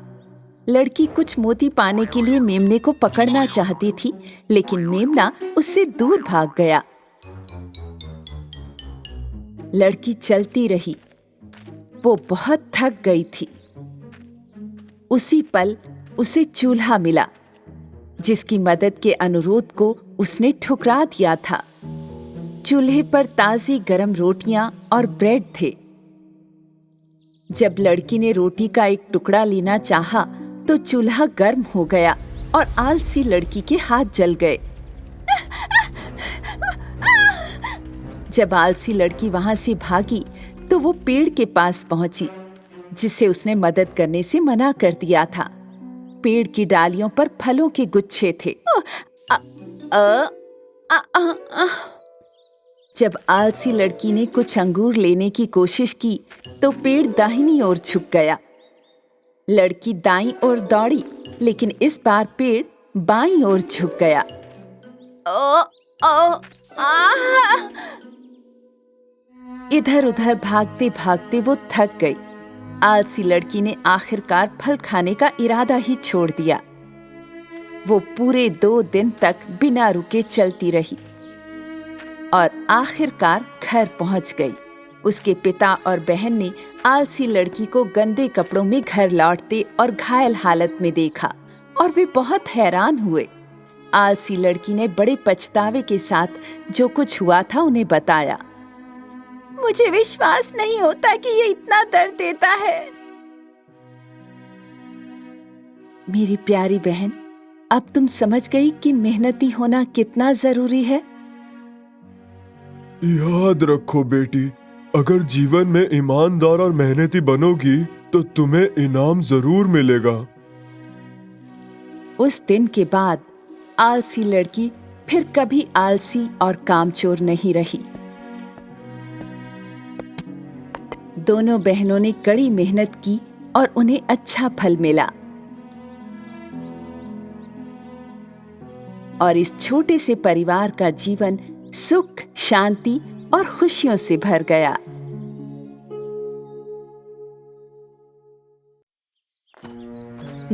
लड़की कुछ मोती पाने के लिए मेमने को पकड़ना चाहती थी, लेकिन मेमना उससे दूर भाग गया। लड़की चलती रही। वो बहुत थक गई थी। उसी पल उसे चूल्हा मिला, जिसकी मदद के अनुरोध को उसने ठुकरा दिया था। चूल्हे पर ताजी गरम रोटियां और ब्रेड थे। जब लड़की ने रोटी का एक टुकड़ा लेना चाहा, तो चूल्हा गर्म हो गया और आलसी लड़की के हाथ जल गए। जब आलसी लड़की वहां से भागी, तो वो पेड़ के पास पहुंची, जिसे उसने मदद करने से मना कर दिया था। पेड़ की डालियों पर फलों के गुच्छे थे। जब आलसी लड़की ने कुछ अंगूर लेने की कोशिश की, तो पेड़ दाहिनी ओर झुक गया। लड़की दाईं ओर दौड़ी, लेकिन इस बार पेड़ बाईं ओर झुक गया। इधर उधर भागते भागते वो थक गई। आलसी लड़की ने आखिरकार फल खाने का इरादा ही छोड़ दिया। वो पूरे 2 दिन तक बिना रुके चलती रही और आखिरकार घर पहुंच गई। उसके पिता और बहन ने आलसी लड़की को गंदे कपड़ों में घर लौटते और घायल हालत में देखा, और वे बहुत हैरान हुए। आलसी लड़की ने बड़े पछतावे के साथ जो कुछ हुआ था उन्हें बताया। मुझे विश्वास नहीं होता कि ये इतना दर्द देता है। मेरी प्यारी बहन, अब तुम समझ गई कि मेहनती होना कितना जरूरी है। याद रखो बेटी, अगर जीवन में ईमानदार और मेहनती बनोगी तो तुम्हें इनाम जरूर मिलेगा। उस दिन के बाद आलसी लड़की फिर कभी आलसी और कामचोर नहीं रही। दोनों बहनों ने कड़ी मेहनत की और उन्हें अच्छा फल मिला, और इस छोटे से परिवार का जीवन सुख, शांति और खुशियों से भर गया।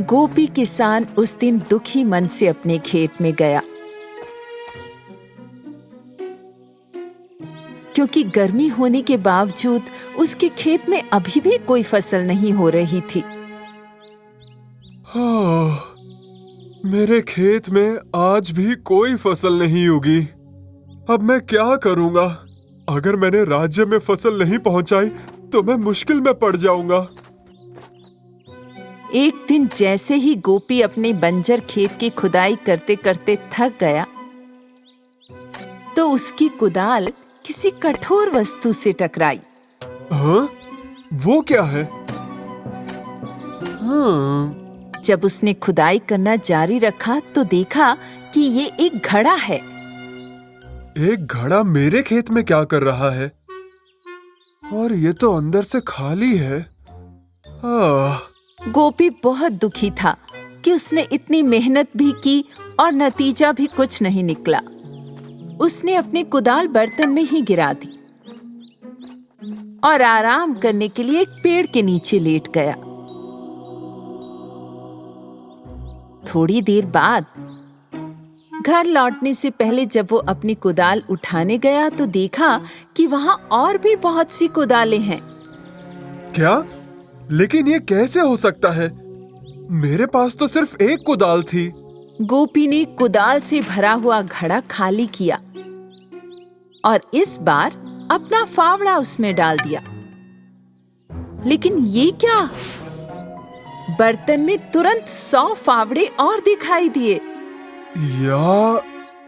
गोपी किसान उस दिन दुखी मन से अपने खेत में गया, क्योंकि गर्मी होने के बावजूद उसके खेत में अभी भी कोई फसल नहीं हो रही थी। मेरे खेत में आज भी कोई फसल नहीं उगी। अब मैं क्या करूंगा? अगर मैंने राज्य में फसल नहीं पहुंचाई तो मैं मुश्किल में पड़ जाऊंगा। एक दिन जैसे ही गोपी अपने बंजर खेत की खुदाई करते करते थक गया, तो उसकी कुदाल किसी कठोर वस्तु से टकराई। हाँ? वो क्या है? हाँ। जब उसने खुदाई करना जारी रखा, तो देखा कि ये एक घड़ा है। एक घड़ा मेरे खेत में क्या कर रहा है? और ये तो अंदर से खाली है। गोपी बहुत दुखी था कि उसने इतनी मेहनत भी की और नतीजा भी कुछ नहीं निकला। उसने अपनी कुदाल बर्तन में ही गिरा दी और आराम करने के लिए एक पेड़ के नीचे लेट गया। थोड़ी देर बाद घर लौटने से पहले जब वो अपनी कुदाल उठाने गया, तो देखा कि वहां और भी बहुत सी कुदालें हैं। क्या? लेकिन ये कैसे हो सकता है? मेरे पास तो सिर्फ एक कुदाल थी। गोपी ने कुदाल से भरा हुआ घड़ा खाली किया और इस बार अपना फावड़ा उसमें डाल दिया। लेकिन ये क्या? बर्तन में तुरंत 100 फावड़े और दिखाई दिए।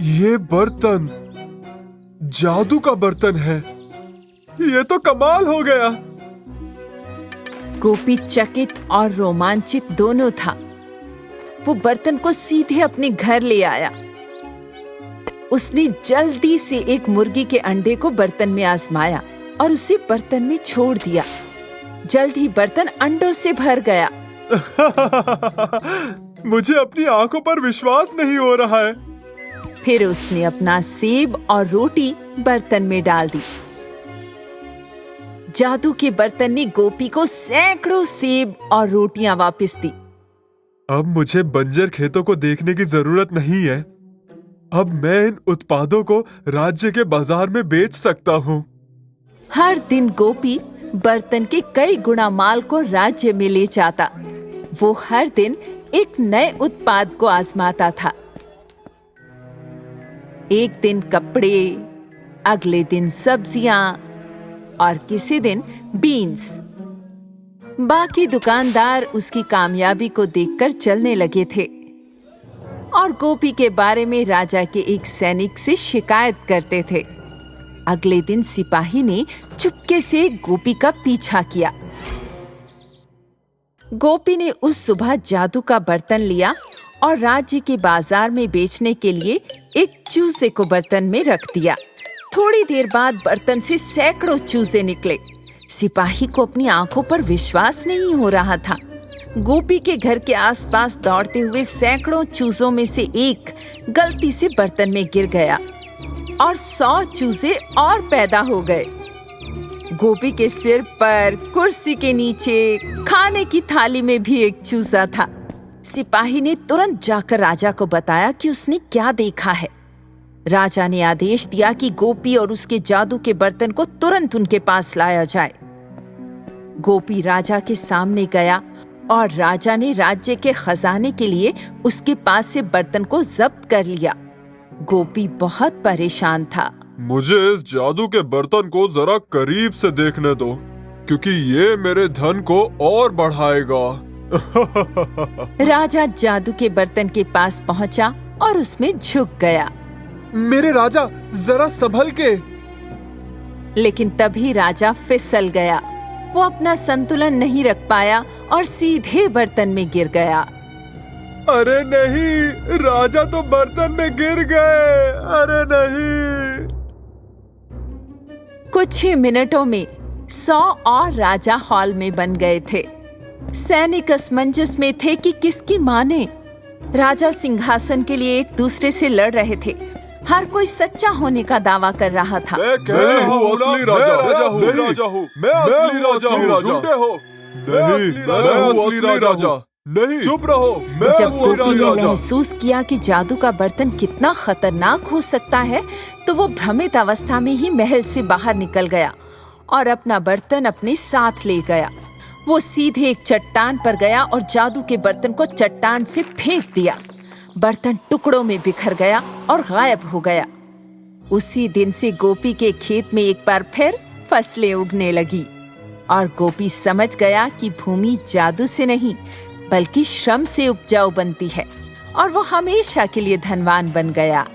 ये बर्तन जादू का बर्तन है। ये तो कमाल हो गया। गोपी चकित और रोमांचित दोनों था। वो बर्तन को सीधे अपने घर ले आया। उसने जल्दी से एक मुर्गी के अंडे को बर्तन में आजमाया और उसे बर्तन में छोड़ दिया। जल्द ही बर्तन अंडों से भर गया। मुझे अपनी आंखों पर विश्वास नहीं हो रहा है। फिर उसने अपना सेब और रोटी बर्तन में डाल दी। जादू के बर्तन ने गोपी को सैकड़ों सेब और रोटियां वापस दी। अब मुझे बंजर खेतों को देखने की जरूरत नहीं है। अब मैं इन उत्पादों को राज्य के बाजार में बेच सकता हूँ। हर दिन गोपी बर्तन के कई गुना माल को राज्य में ले जाता। वो हर दिन एक नए उत्पाद को आजमाता था। एक दिन कपड़े, अगले दिन सब्जियां और किसी दिन बीन्स। बाकी दुकानदार उसकी कामयाबी को देखकर चलने लगे थे और गोपी के बारे में राजा के एक सैनिक से शिकायत करते थे। अगले दिन सिपाही ने चुपके से गोपी का पीछा किया। गोपी ने उस सुबह जादू का बर्तन लिया और राज्य के बाजार में बेचने के लिए एक चूजे को बर्तन में रख दिया। थोड़ी देर बाद बर्तन से सैकड़ों चूजे निकले। सिपाही को अपनी आंखों पर विश्वास नहीं हो रहा था। गोपी के घर के आसपास दौड़ते हुए सैकड़ों चूजों में से एक गलती से बर्तन में गिर गया और 100 चूजे और पैदा हो गए। गोपी के सिर पर, कुर्सी के नीचे, खाने की थाली में भी एक चूजा था। सिपाही ने तुरंत जाकर राजा को बताया कि उसने क्या देखा है। राजा ने आदेश दिया कि गोपी और उसके जादू के बर्तन को तुरंत उनके पास लाया जाए। गोपी राजा के सामने गया और राजा ने राज्य के खजाने के लिए उसके पास से बर्तन को जब्त कर लिया। गोपी बहुत परेशान था। मुझे इस जादू के बर्तन को जरा करीब से देखने दो, क्योंकि ये मेरे धन को और बढ़ाएगा। राजा जादू के बर्तन के पास पहुंचा और उसमें झुक गया। मेरे राजा, जरा संभल के। लेकिन तभी राजा फिसल गया। वो अपना संतुलन नहीं रख पाया और सीधे बर्तन में गिर गया। अरे नहीं, राजा तो बर्तन में गिर गए। अरे नहीं। कुछ ही मिनटों में 100 और राजा हॉल में बन गए थे। सैनिक असमंजस में थे कि किसकी माने। राजा सिंहासन के लिए एक दूसरे से लड़ रहे थे। हर कोई सच्चा होने का दावा कर रहा था। मैं असली राजा हूँ। मैं असली राजा हूँ। झूठे हो। नहीं, मैं असली राजा। नहीं, चुप रहो। जब गोपी ने महसूस किया कि जादू का बर्तन कितना खतरनाक हो सकता है, तो वो भ्रमित अवस्था में ही महल से बाहर निकल गया और अपना बर्तन अपने साथ ले गया। वो सीधे एक चट्टान पर गया और जादू के बर्तन को चट्टान से फेंक दिया। बर्तन टुकड़ों में बिखर गया और गायब हो गया। उसी दिन से गोपी के खेत में एक बार फिर फसलें उगने लगी और गोपी समझ गया कि भूमि जादू से नहीं बल्कि श्रम से उपजाऊ बनती है और वो हमेशा के लिए धनवान बन गया।